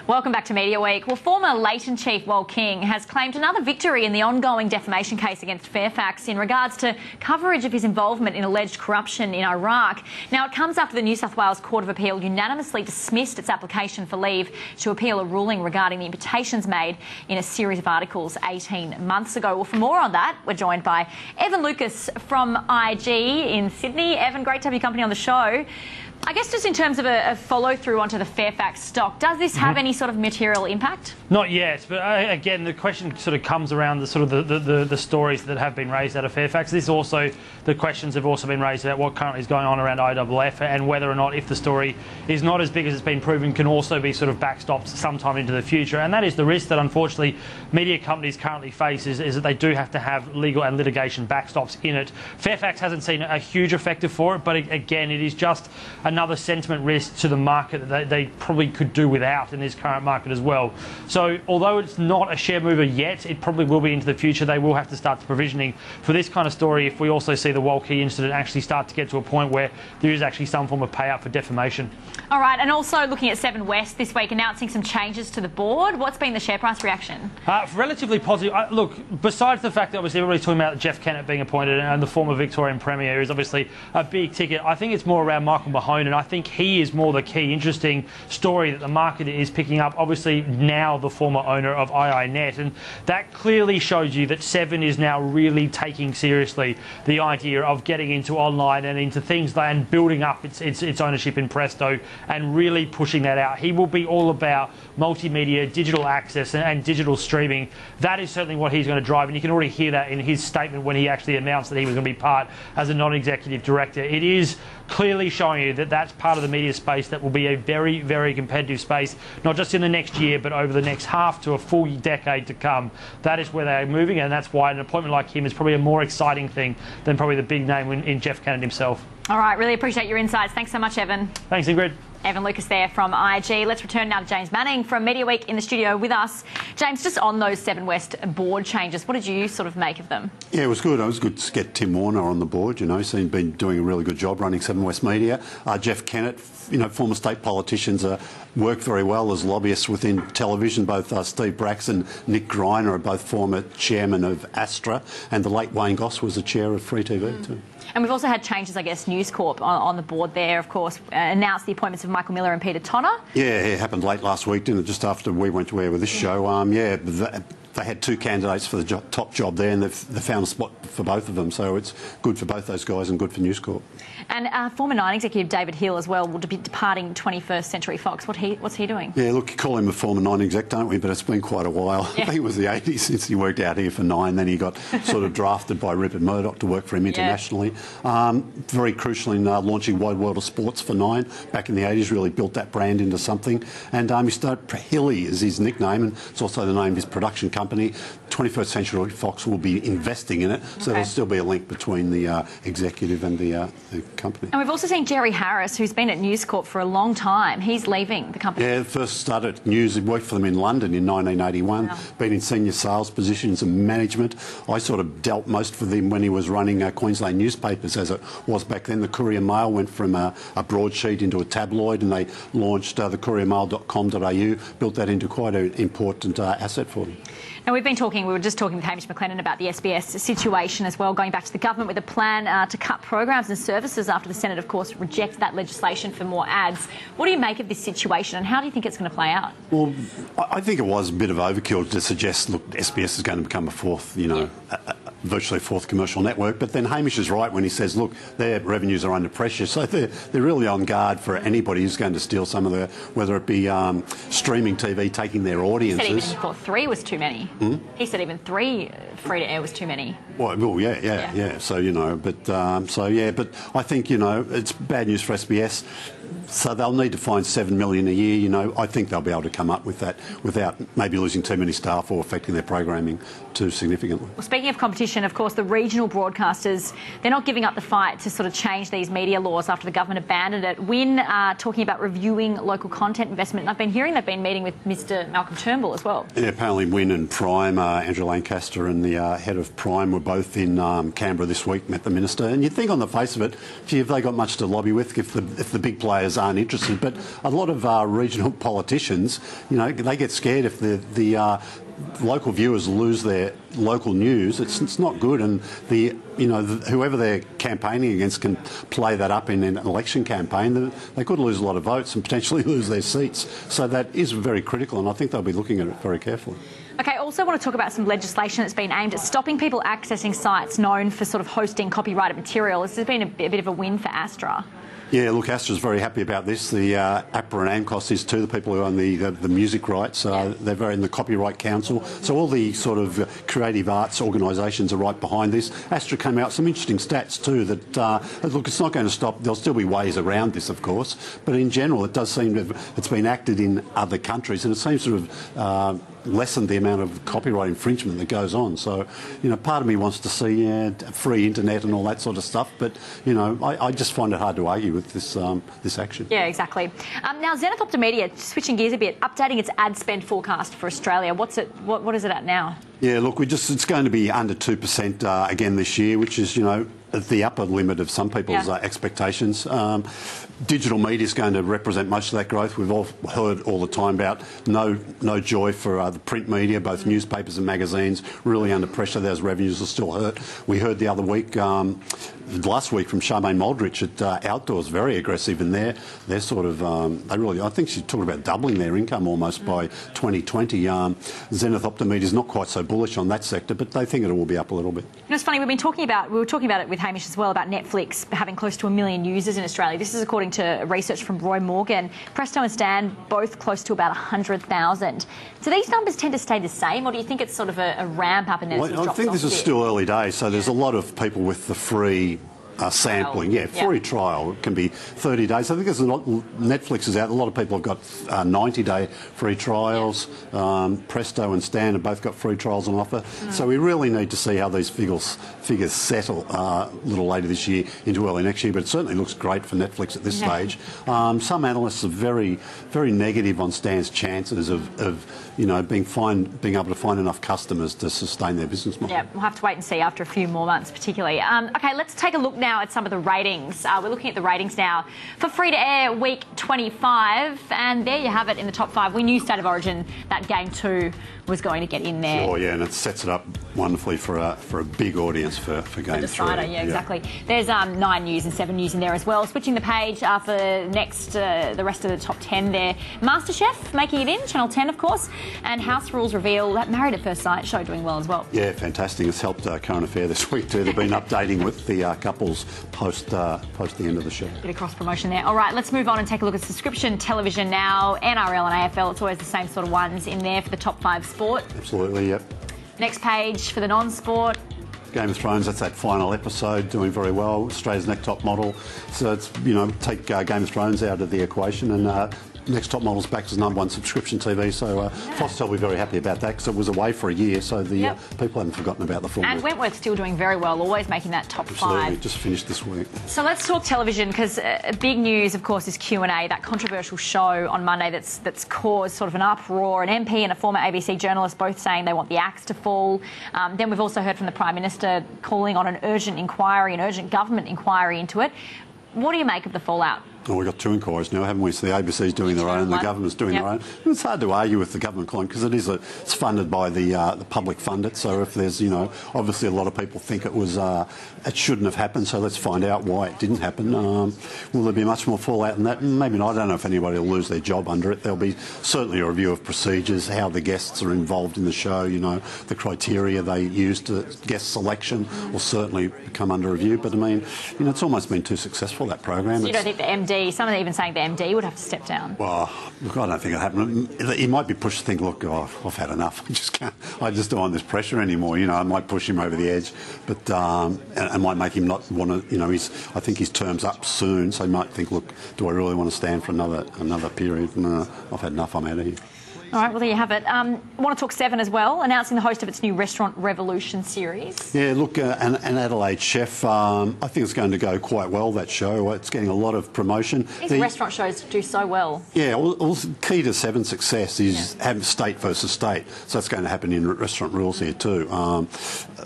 Welcome back to Media Week. Well, former Leighton chief Wal King has claimed another victory in the ongoing defamation case against Fairfax in regards to coverage of his involvement in alleged corruption in Iraq. Now, it comes after the New South Wales Court of Appeal unanimously dismissed its application for leave to appeal a ruling regarding the imputations made in a series of articles 18 months ago. Well, for more on that, we're joined by Evan Lucas from IG in Sydney. Evan, great to have your company on the show. I guess just in terms of a follow-through onto the Fairfax stock, does this have any sort of material impact? Not yet, but again, the question sort of comes around the sort of the stories that have been raised out of Fairfax. The questions have also been raised about what currently is going on around IOOF and whether or not, if the story is not as big as it's been proven, can also be sort of backstopped sometime into the future. And that is the risk that unfortunately media companies currently face, is that they do have to have legal and litigation backstops in it. Fairfax hasn't seen a huge effect for it, but again, it is just another sentiment risk to the market that they probably could do without in this current market as well. So although it's not a share mover yet, it probably will be into the future. They will have to start the provisioning for this kind of story if we also see the Wal King incident actually start to get to a point where there is actually some form of payout for defamation. All right, and also looking at Seven West this week, announcing some changes to the board. What's been the share price reaction? Relatively positive. Look, besides the fact that obviously everybody's talking about Jeff Kennett being appointed and the former Victorian Premier is obviously a big ticket, I think it's more around Michael Mahone, and I think he is more the key interesting story that the market is picking up. Obviously now the former owner of IINet, and that clearly shows you that Seven is now really taking seriously the idea of getting into online and into things and building up its ownership in Presto and really pushing that out. He will be all about multimedia, digital access and digital streaming. That is certainly what he's going to drive, and you can already hear that in his statement when he actually announced that he was going to be part as a non-executive director. It is clearly showing you that that's part of the media space that will be a very, very competitive space, not just in the next year, but over the next half to a full decade to come. That is where they are moving, and that's why an appointment like him is probably a more exciting thing than probably the big name in Jeff Kennett himself. All right, really appreciate your insights. Thanks so much, Evan. Thanks, Ingrid. Evan Lucas there from IG. Let's return now to James Manning from Mediaweek in the studio with us. James, just on those Seven West board changes, what did you sort of make of them? Yeah, it was good. It was good to get Tim Warner on the board. You know, he's been doing a really good job running Seven West Media. Jeff Kennett, you know, former state politicians work very well as lobbyists within television. Both Steve Bracks and Nick Greiner are both former chairman of Astra, and the late Wayne Goss was the chair of Free TV too. And we've also had changes, I guess. News Corp on the board there, of course, announced the appointments of Michael Miller and Peter Tonner. Yeah, it happened late last week, didn't it? Just after we went to air with this show. They had two candidates for the top job there, and they've found a spot for both of them. So it's good for both those guys and good for News Corp. And former Nine executive David Hill as well will be departing 21st Century Fox. What's he doing? Yeah, look, you call him a former Nine exec, don't we? But it's been quite a while. Yeah. I think it was the 80s since he worked out here for Nine. Then he got sort of drafted by Rupert Murdoch to work for him internationally. Yeah. Very crucial in launching Wide World of Sports for Nine back in the 80s. Really built that brand into something. And Hilly is his nickname, and it's also the name of his production company. 21st Century Fox will be investing in it, so there'll still be a link between the executive and the company. And we've also seen Jerry Harris, who's been at News Corp for a long time. He's leaving the company. Yeah, first started at News. He worked for them in London in 1981, been in senior sales positions and management. I sort of dealt most with him when he was running Queensland newspapers, as it was back then. The Courier Mail went from a broadsheet into a tabloid, and they launched the couriermail.com.au, built that into quite an important asset for them. Now, we were just talking with Hamish McLennan about the SBS situation as well, going back to the government with a plan to cut programs and services after the Senate, of course, rejected that legislation for more ads. What do you make of this situation, and how do you think it's going to play out? Well, I think it was a bit of overkill to suggest, look, SBS is going to become a fourth, virtually a fourth commercial network. But then Hamish is right when he says, look, their revenues are under pressure, so they're really on guard for anybody who's going to steal some of their, whether it be streaming TV taking their audiences. He said even he thought 3 was too many. He said even 3 free-to-air was too many. Well, yeah. So, but I think, it's bad news for SBS. So they'll need to find $7 million a year. I think they'll be able to come up with that without maybe losing too many staff or affecting their programming too significantly. Well, speaking of competition, competition. Of course, the regional broadcasters, they're not giving up the fight to sort of change these media laws after the government abandoned it. Win talking about reviewing local content investment. And I've been hearing they've been meeting with Mr Malcolm Turnbull as well. Yeah, apparently Win and Prime, Andrew Lancaster and the head of Prime were both in Canberra this week, met the minister. And you'd think on the face of it, gee, have they got much to lobby with if the big players aren't interested? But a lot of regional politicians, you know, they get scared if the local viewers lose their local news. It's not good, and whoever they're campaigning against can play that up in an election campaign. They could lose a lot of votes and potentially lose their seats. So that is very critical, and I think they'll be looking at it very carefully. Okay, also want to talk about some legislation that's been aimed at stopping people accessing sites known for sort of hosting copyrighted material. This has been a bit of a win for Astra. Yeah, look, Astra's very happy about this. The APRA and AMCOS is too, the people who own the music rights. They're very in the Copyright Council. So all the sort of creative arts organisations are right behind this. Astra came out with some interesting stats too that, look, it's not going to stop. There'll still be ways around this, of course. But in general, it does seem it's been acted in other countries, and it seems to have lessened the amount of copyright infringement that goes on. So, you know, part of me wants to see free internet and all that sort of stuff, but, you know, I just find it hard to argue with this action. Yeah, exactly. Now, ZenithOptimedia, switching gears a bit, updating its ad spend forecast for Australia. What is it at now? Yeah, look, it's going to be under 2% again this year, which is, you know, at the upper limit of some people's expectations. Digital media is going to represent most of that growth. We've all heard all the time about no joy for the print media, both newspapers and magazines, really under pressure. Those revenues are still hurt. We heard the other week, last week, from Charmaine Moldrich at Outdoors, very aggressive in there. They're sort of, I think she's talking about doubling their income almost by 2020. ZenithOptimedia is not quite so bullish on that sector, but they think it will be up a little bit. You know, it's funny, we were talking about it with Hamish as well, about Netflix having close to 1 million users in Australia. This is according to research from Roy Morgan. Presto and Stan both close to about 100,000. Do these numbers tend to stay the same, or do you think it's sort of a ramp up and then it drops off? I think this is still early days, so there's a lot of people with the free sampling. Free trial. It can be 30 days. I think there's a lot. Netflix is out. A lot of people have got 90-day free trials. Presto and Stan have both got free trials on offer. So we really need to see how these figures settle a little later this year into early next year. But it certainly looks great for Netflix at this stage. Some analysts are very, very negative on Stan's chances of being able to find enough customers to sustain their business model. Yeah, we'll have to wait and see after a few more months, particularly. Okay, let's take a look now at some of the ratings. We're looking at the ratings now for free-to-air week 25, and there you have it in the top 5. We knew State of Origin, that Game 2 was going to get in there. Sure, yeah, and it sets it up wonderfully for a big audience for Game 3. Yeah, exactly. There's 9 news and 7 news in there as well. Switching the page for the rest of the top 10 there. MasterChef making it in, Channel 10 of course, and House Rules reveal that Married at First Sight show doing well as well. Yeah, fantastic. It's helped Current Affair this week too. They've been updating with the couples post the end of the show. Bit of cross promotion there. All right, let's move on and take a look at subscription television now. NRL and AFL, it's always the same sort of ones in there for the top 5 sport. Absolutely, yep. Next page for the non-sport. Game of Thrones, that's that final episode, doing very well. Australia's next top model. So it's, take Game of Thrones out of the equation, and Next Top Model's back as #1 subscription TV, so Fox will be very happy about that because it was away for a year, so the people haven't forgotten about the format. And Wentworth's still doing very well, always making that top 5. Absolutely, just finished this week. So let's talk television, because big news, of course, is Q&A, that controversial show on Monday that's caused sort of an uproar. An MP and a former ABC journalist both saying they want the axe to fall. Then we've also heard from the Prime Minister calling on an urgent inquiry, an urgent government inquiry into it. What do you make of the fallout? Well, we've got 2 inquiries now, haven't we? So the ABC's doing their own, and the government's doing their own. And it's hard to argue with the government client because it's funded by the public fund it. So if there's, obviously a lot of people think it shouldn't have happened. So let's find out why it didn't happen. Will there be much more fallout than that? Maybe not. I don't know if anybody will lose their job under it. There'll be certainly a review of procedures, how the guests are involved in the show. The criteria they use to guest selection will certainly come under review. But I mean, it's almost been too successful, that program. So you don't think the MD? Some are even saying the MD would have to step down. Well, look, I don't think it'll happen. He might be pushed to think, look, I've had enough. I just don't want this pressure anymore. I might push him over the edge, but and might make him not want to. I think his term's up soon, so he might think, look, do I really want to stand for another period? No, I've had enough. I'm out of here. All right, well, there you have it. I want to talk Seven as well, announcing the host of its new Restaurant Revolution series. Yeah, look, an Adelaide chef, I think it's going to go quite well, that show. It's getting a lot of promotion. These restaurant shows do so well. Yeah, all key to Seven's success is having state versus state. So that's going to happen in restaurant rules here too.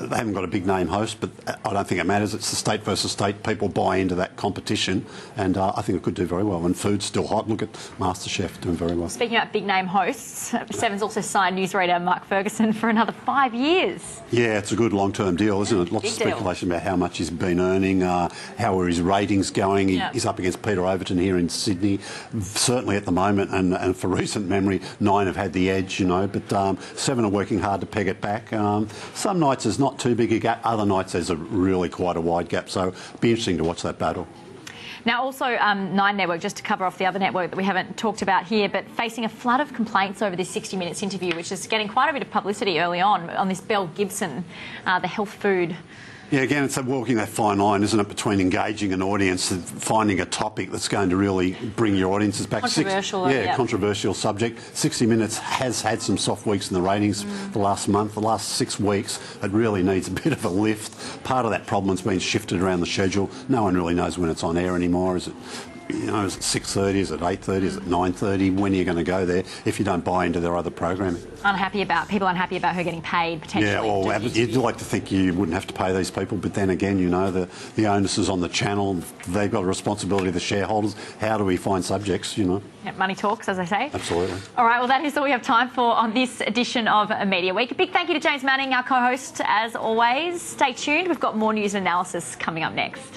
They haven't got a big name host, but I don't think it matters. It's the state versus state. People buy into that competition, and I think it could do very well. And food's still hot. Look at MasterChef doing very well. Speaking about big name hosts, Seven's also signed newsreader Mark Ferguson for another 5 years. Yeah, it's a good long-term deal, isn't it? Lots of speculation about how much he's been earning, how are his ratings going. He's up against Peter Overton here in Sydney. Certainly at the moment, and for recent memory, Nine have had the edge, you know, but Seven are working hard to peg it back. Some nights there's not too big a gap, other nights there's a really quite a wide gap, so it'll be interesting to watch that battle. Now, also, Nine Network, just to cover off the other network that we haven't talked about here, but facing a flood of complaints over this 60 Minutes interview, which is getting quite a bit of publicity early on this Belle Gibson, the health food. Yeah, again, it's walking that fine line, isn't it, between engaging an audience and finding a topic that's going to really bring your audiences back. Controversial. Controversial subject. 60 Minutes has had some soft weeks in the ratings the last month, the last 6 weeks. It really needs a bit of a lift. Part of that problem has been shifted around the schedule. No one really knows when it's on air anymore. Is it, you know, is it 6:30? Is it 8:30? Is it 9:30? When are you going to go there if you don't buy into their other programming? People unhappy about her getting paid potentially. Yeah, well, you'd like to think you wouldn't have to pay these people, but then again, you know, the onus is on the channel. They've got a responsibility to the shareholders. How do we find subjects, you know? Yeah, money talks, as I say. Absolutely. All right, well, that is all we have time for on this edition of Media Week. A big thank you to James Manning, our co-host, as always. Stay tuned. We've got more news and analysis coming up next.